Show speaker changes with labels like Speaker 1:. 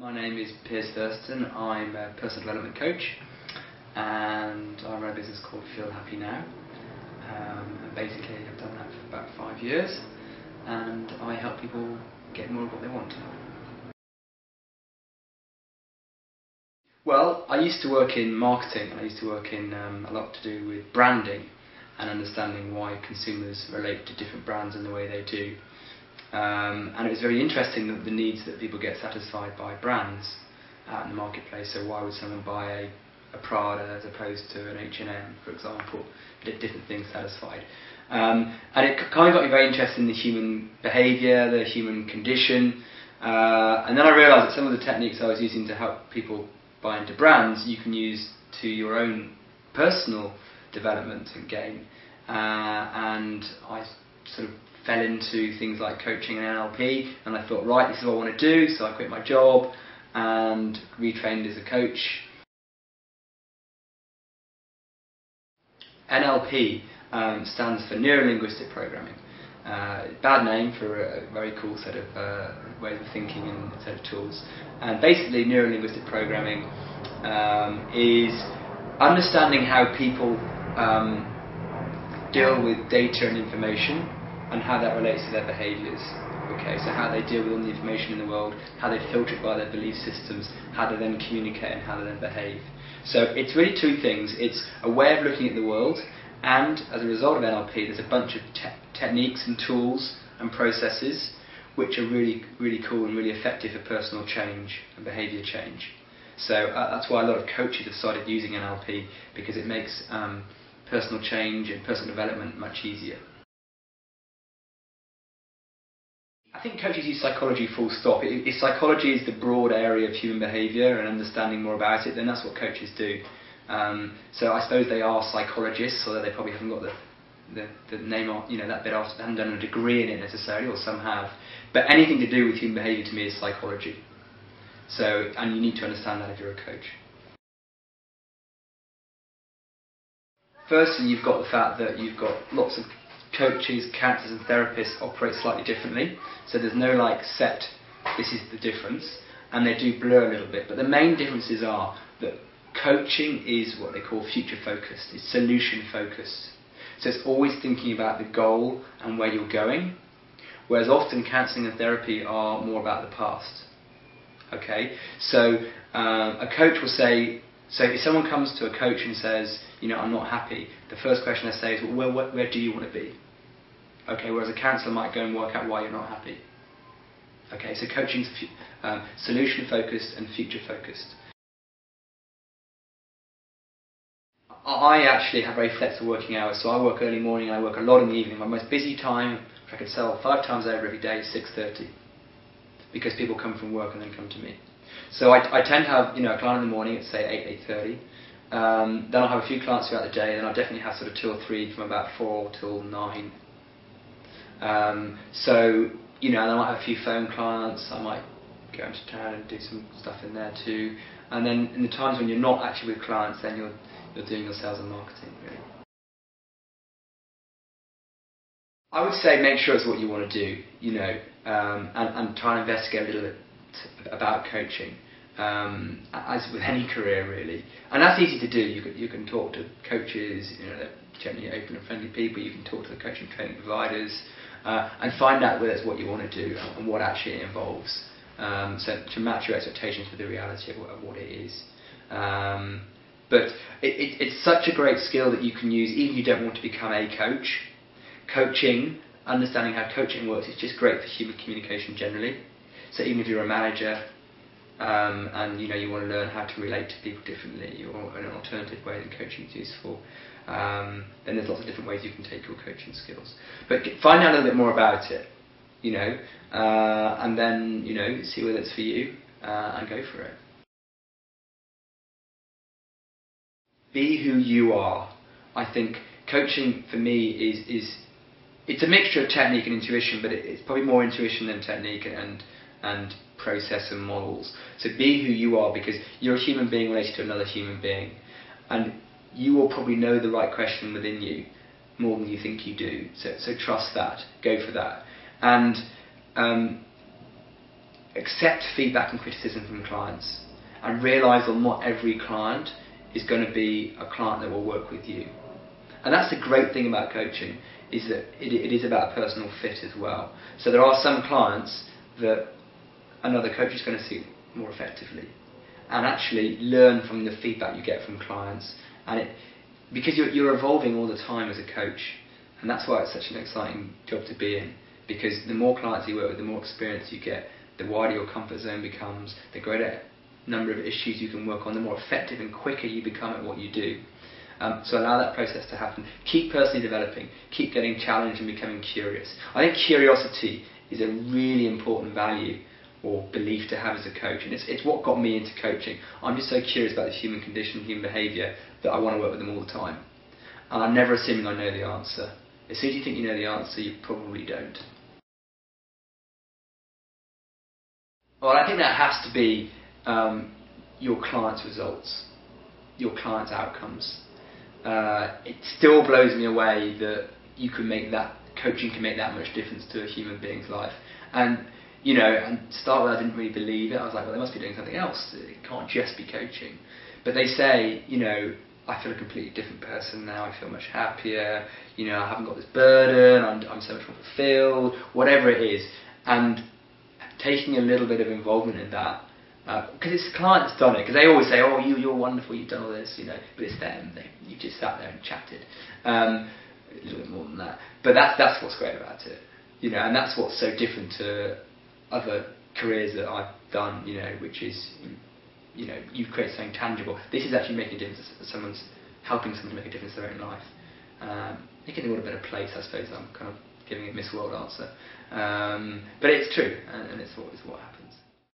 Speaker 1: My name is Piers Thurston. I'm a personal development coach and I run a business called Feel Happy Now. And basically I've done that for about 5 years and I help people get more of what they want. Well, I used to work in marketing and I used to work in a lot to do with branding and understanding why consumers relate to different brands in the way they do. And it was very interesting that the needs that people get satisfied by brands out in the marketplace. So why would someone buy a Prada as opposed to an H&M, for example? Get different things satisfied. And it kind of got me very interested in the human behaviour, the human condition. And then I realised that some of the techniques I was using to help people buy into brands, you can use to your own personal development and gain. And I sort of fell into things like coaching and NLP, and I thought, right, this is what I want to do, so I quit my job and retrained as a coach. NLP stands for Neuro-Linguistic Programming. Bad name for a very cool set of ways of thinking and set of tools. And basically Neuro-Linguistic Programming is understanding how people deal with data and information and how that relates to their behaviours. Okay, so how they deal with all the information in the world, how they filter it by their belief systems, how they then communicate and how they then behave. So it's really two things. It's a way of looking at the world, and as a result of NLP there's a bunch of techniques and tools and processes which are really, really cool and really effective for personal change and behaviour change. So that's why a lot of coaches have started using NLP, because it makes personal change and personal development much easier. I think coaches use psychology full stop. If psychology is the broad area of human behaviour and understanding more about it, then that's what coaches do. So I suppose they are psychologists, although they probably haven't got the name on, that bit after. They haven't done a degree in it necessarily, or some have. But anything to do with human behaviour to me is psychology. So, and you need to understand that if you're a coach. Firstly, you've got the fact that you've got lots of coaches, counsellors and therapists operate slightly differently, so there's no set, this is the difference, and they do blur a little bit, but the main differences are that coaching is what they call future focused, it's solution focused, so it's always thinking about the goal and where you're going, whereas often counselling and therapy are more about the past. Okay, so a coach will say, so if someone comes to a coach and says, I'm not happy, the first question I say is, well, where do you want to be? Okay, whereas a counsellor might go and work out why you're not happy. Okay, so coaching's solution focused and future focused. I actually have very flexible working hours, so I work early morning and I work a lot in the evening. My most busy time, which I could sell 5 times over every day, is 6:30, because people come from work and then come to me. So I tend to have a client in the morning at say 8:30. Then I'll have a few clients throughout the day, and then I'll definitely have sort of 2 or 3 from about 4 till 9. So and I might have a few phone clients. I might go into town and do some stuff in there too. And then in the times when you're not actually with clients, then you're doing your sales and marketing really. I would say make sure it's what you want to do, and try and investigate a little bit about coaching, as with any career really. And that's easy to do. You can talk to coaches, they're generally open and friendly people. You can talk to the coaching training providers and find out whether it's what you want to do and what actually it involves. So to match your expectations with the reality of what it is. But it's such a great skill that you can use even if you don't want to become a coach. Coaching, understanding how coaching works, is just great for human communication generally. So even if you're a manager and you want to learn how to relate to people differently, or an alternative way that coaching is useful, then there's lots of different ways you can take your coaching skills. But find out a little bit more about it, and then see whether it's for you and go for it. Be who you are. I think coaching for me is it's a mixture of technique and intuition, but it's probably more intuition than technique and process and models. So be who you are, because you're a human being related to another human being, and you will probably know the right question within you more than you think you do. So trust that, go for that, and accept feedback and criticism from clients, and realise that not every client is going to be a client that will work with you. And that's the great thing about coaching, is that it is about personal fit as well. So there are some clients that another coach is going to suit more effectively, and actually learn from the feedback you get from clients, and because you're evolving all the time as a coach, and that's why it's such an exciting job to be in, because the more clients you work with, the more experience you get, the wider your comfort zone becomes, the greater number of issues you can work on, the more effective and quicker you become at what you do. So allow that process to happen. Keep personally developing, keep getting challenged and becoming curious. I think curiosity is a really important value or belief to have as a coach, and it's what got me into coaching. I'm just so curious about the human condition, human behaviour, that I want to work with them all the time. And I'm never assuming I know the answer. As soon as you think you know the answer, you probably don't. Well, I think that has to be your client's results, your client's outcomes. It still blows me away that coaching can make that much difference to a human being's life. And and to start with, I didn't really believe it. I was like, well, they must be doing something else. It can't just be coaching. But they say, I feel a completely different person now. I feel much happier. I haven't got this burden. I'm so much more fulfilled. Whatever it is, and taking a little bit of involvement in that, because it's the client that's done it. Because they always say, "Oh, you're wonderful. You've done all this," but it's them. You just sat there and chatted. A little bit more than that. But that's what's great about it. And that's what's so different to other careers that I've done. Which is, you create something tangible. This is actually making a difference. Someone's helping someone to make a difference in their own life. Making the world a better place, I suppose. I'm kind of giving a Miss World answer, but it's true, and it's what happens.